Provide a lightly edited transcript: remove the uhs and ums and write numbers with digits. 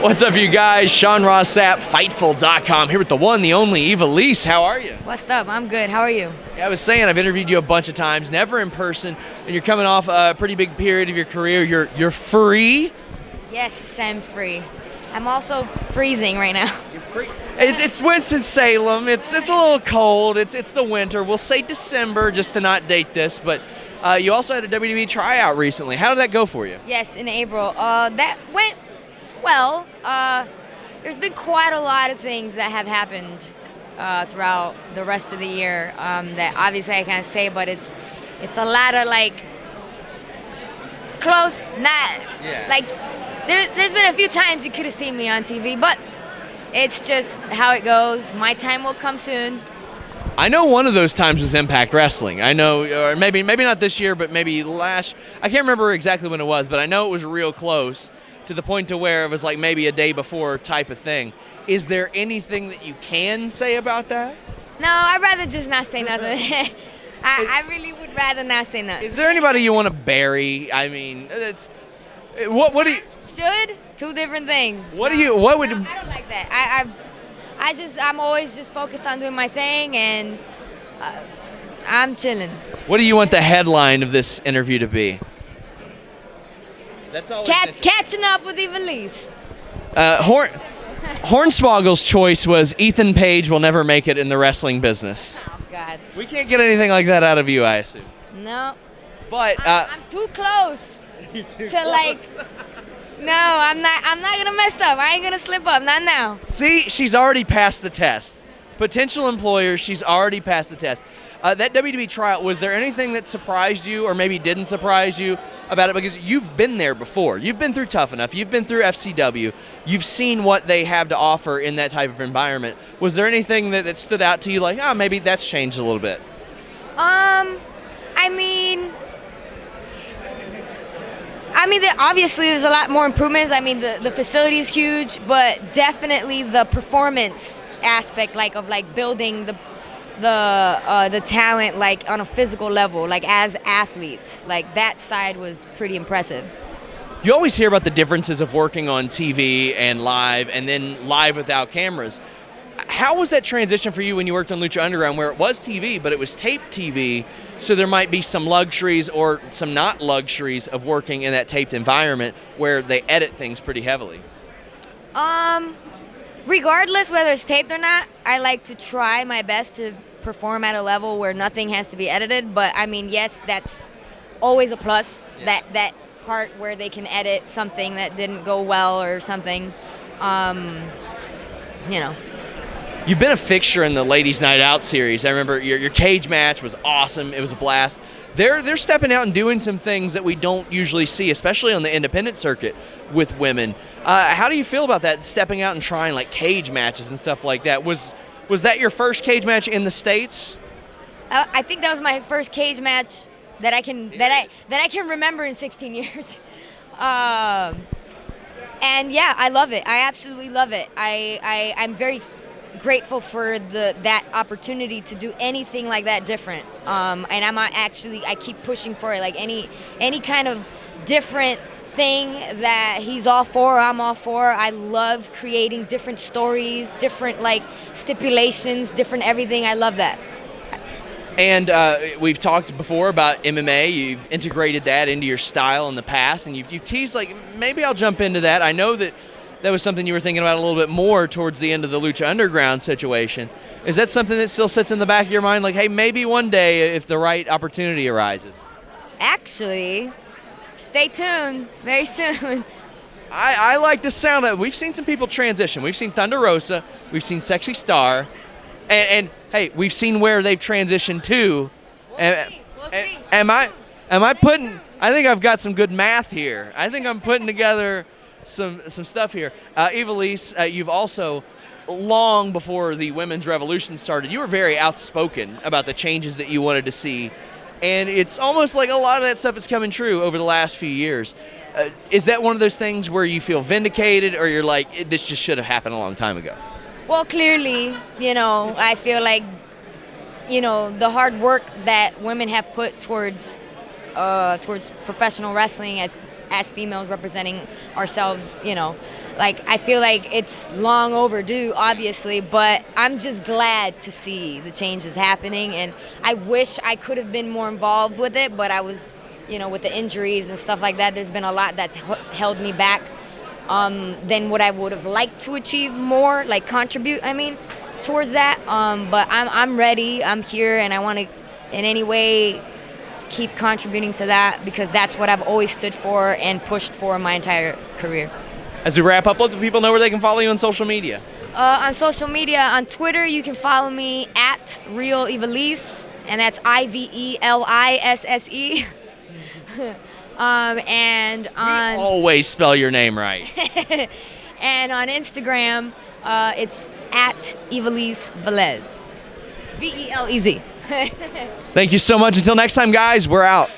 What's up, you guys? Sean Ross Sapp, Fightful.com, here with the one, the only Ivelisse. How are you? What's up? I'm good. How are you? Yeah, I was saying I've interviewed you a bunch of times, never in person, and you're coming off a pretty big period of your career. You're free. Yes, I'm free. I'm also freezing right now. You're free. It's Winston-Salem. It's a little cold. It's the winter. We'll say December just to not date this, but you also had a WWE Tryout recently. How did that go for you? Yes, in April. That went well. There's been quite a lot of things that have happened throughout the rest of the year that obviously I can't say, but it's a lot of like close, like there's been a few times you could have seen me on TV, but it's just how it goes. My time will come soon. I know one of those times was Impact Wrestling. I know, or maybe not this year, but maybe last. I can't remember exactly when it was, but I know it was real close to the point to where it was like maybe a day before type of thing. Is there anything that you can say about that? No, I'd rather just not say nothing. I really would rather not say nothing. Is there anybody you want to bury? I mean, it's what do you? Should two different things. What would? No, I don't like that. I'm always just focused on doing my thing, and I'm chilling. What do you want the headline of this interview to be? That's all. Catching up with Ivelisse. Hornswoggle's choice was Ethan Page will never make it in the wrestling business. Oh God. We can't get anything like that out of you, I assume. No. But I'm too close like. No, I'm not gonna mess up. I ain't gonna slip up. Not now. See, she's already passed the test. Potential employers, she's already passed the test. That WWE Tryout, was there anything that surprised you or maybe didn't surprise you about it? Because you've been there before. You've been through Tough Enough. You've been through FCW. You've seen what they have to offer in that type of environment. Was there anything that stood out to you like, oh, maybe that's changed a little bit? Obviously there's a lot more improvements. I mean, the facility is huge, but definitely the performance aspect, of building the talent, like on a physical level, like as athletes, like that side was pretty impressive. You always hear about the differences of working on TV and then live without cameras. How was that transition for you when you worked on Lucha Underground, where it was TV, but it was taped TV, so there might be some luxuries or some not luxuries of working in that taped environment where they edit things pretty heavily? Regardless whether it's taped or not, I like to try my best to perform at a level where nothing has to be edited, but I mean, yes, that's always a plus, that part where they can edit something that didn't go well or something, You've been a fixture in the Ladies Night Out series. I remember your cage match was awesome. It was a blast. They're stepping out and doing some things that we don't usually see, especially on the independent circuit with women. How do you feel about that, stepping out and trying like cage matches and stuff like that? Was that your first cage match in the States? I think that was my first cage match that I can remember in 16 years. And yeah, I love it. I absolutely love it. I'm very grateful for that opportunity to do anything like that different, and I keep pushing for it, like any kind of different thing that he's all for, I'm all for. I love creating different stories, different like stipulations, different everything. I love that. And we've talked before about MMA. You've integrated that into your style in the past, and you've teased like maybe I'll jump into that. I know that was something you were thinking about a little bit more towards the end of the Lucha Underground situation. Is that something that still sits in the back of your mind, like, hey, maybe one day if the right opportunity arises? Actually, stay tuned very soon. I like the sound of it. We've seen some people transition. We've seen Thunder Rosa. We've seen Sexy Star. And hey, we've seen where they've transitioned to. We'll see. Am I putting, I think I've got some good math here. I think I'm putting together some stuff here. Ivelisse, you've also, long before the women's revolution started, you were very outspoken about the changes that you wanted to see. And it's almost like a lot of that stuff is coming true over the last few years. Is that one of those things where you feel vindicated, or you're like, this just should have happened a long time ago? Well, clearly, I feel like, the hard work that women have put towards professional wrestling as females representing ourselves, like I feel like it's long overdue, obviously, but I'm just glad to see the changes happening, and I wish I could have been more involved with it, but I was, with the injuries and stuff like that, there's been a lot that's held me back than what I would have liked to achieve more, like contribute, towards that. But I'm ready, I'm here, and I want to, in any way, keep contributing to that, because that's what I've always stood for and pushed for my entire career. As we wrap up, let the people know where they can follow you on social media. On social media, on Twitter, you can follow me at Real Ivelisse, and that's Ivelisse. And on always spell your name right. And on Instagram, it's at Ivelisse Velez. Velez. Thank you so much. Until next time, guys, we're out.